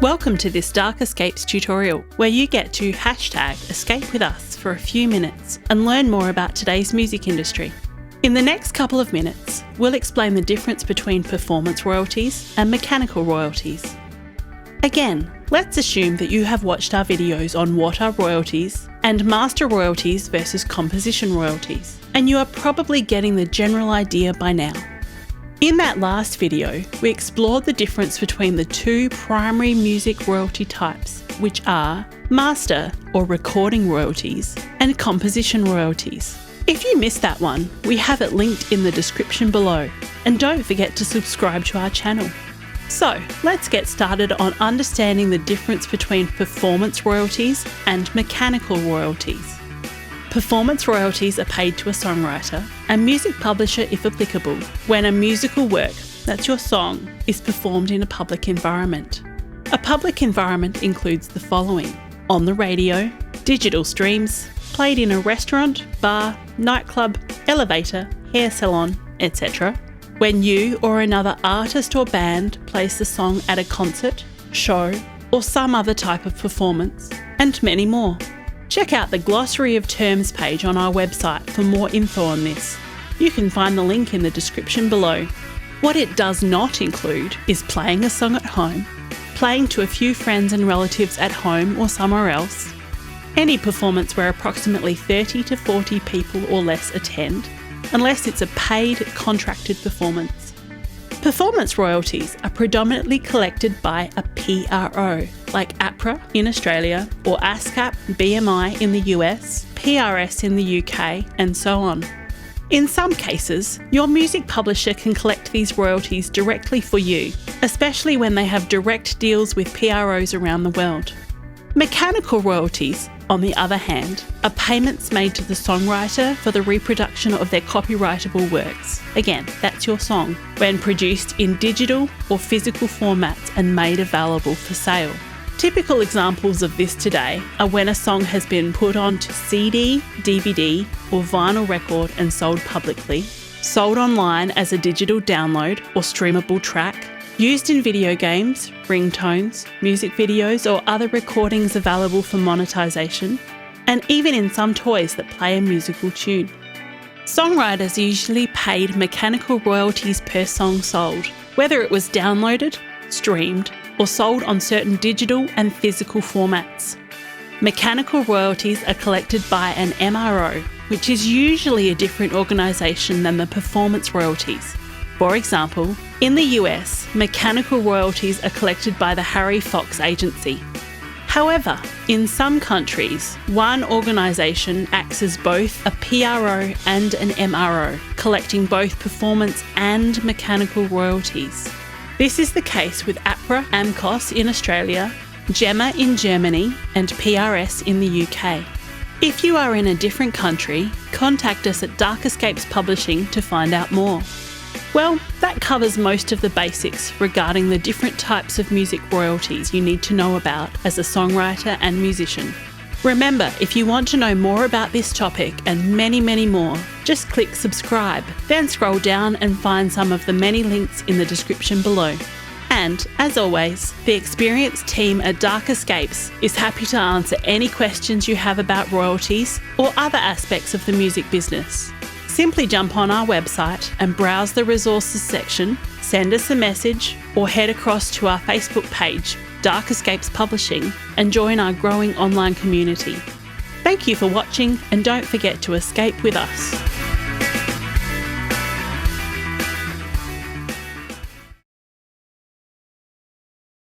Welcome to this Dark Escapes tutorial, where you get to #escape with us for a few minutes and learn more about today's music industry. In the next couple of minutes, we'll explain the difference between performance royalties and mechanical royalties. Again, let's assume that you have watched our videos on what are royalties and master royalties versus composition royalties, and you are probably getting the general idea by now. In that last video, we explored the difference between the two primary music royalty types, which are master or recording royalties and composition royalties. If you missed that one, we have it linked in the description below, and don't forget to subscribe to our channel. So, let's get started on understanding the difference between performance royalties and mechanical royalties. Performance royalties are paid to a songwriter and music publisher if applicable when a musical work, that's your song, is performed in a public environment. A public environment includes the following: on the radio, digital streams, played in a restaurant, bar, nightclub, elevator, hair salon, etc. When you or another artist or band plays the song at a concert, show, or some other type of performance, and many more. Check out the glossary of terms page on our website for more info on this. You can find the link in the description below. What it does not include is playing a song at home, playing to a few friends and relatives at home or somewhere else, any performance where approximately 30 to 40 people or less attend, unless it's a paid contracted performance. Performance royalties are predominantly collected by a PRO, like APRA in Australia, or ASCAP BMI in the US, PRS in the UK, and so on. In some cases, your music publisher can collect these royalties directly for you, especially when they have direct deals with PROs around the world. Mechanical royalties, on the other hand, are payments made to the songwriter for the reproduction of their copyrightable works. Again, that's your song, when produced in digital or physical formats and made available for sale. Typical examples of this today are when a song has been put onto CD, DVD, or vinyl record and sold publicly, sold online as a digital download or streamable track, used in video games, ringtones, music videos, or other recordings available for monetisation, and even in some toys that play a musical tune. Songwriters are usually paid mechanical royalties per song sold, whether it was downloaded, streamed, or sold on certain digital and physical formats. Mechanical royalties are collected by an MRO, which is usually a different organisation than the performance royalties. For example, in the US, mechanical royalties are collected by the Harry Fox Agency. However, in some countries, one organisation acts as both a PRO and an MRO, collecting both performance and mechanical royalties. This is the case with APRA AMCOS in Australia, GEMA in Germany, and PRS in the UK. If you are in a different country, contact us at Dark Escapes Publishing to find out more. Well, that covers most of the basics regarding the different types of music royalties you need to know about as a songwriter and musician. Remember, if you want to know more about this topic and many, many more, just click subscribe, then scroll down and find some of the many links in the description below. And, as always, the experienced team at Dark Escapes is happy to answer any questions you have about royalties or other aspects of the music business. Simply jump on our website and browse the resources section, send us a message, or head across to our Facebook page, Dark Escapes Publishing, and join our growing online community. Thank you for watching, and don't forget to escape with us.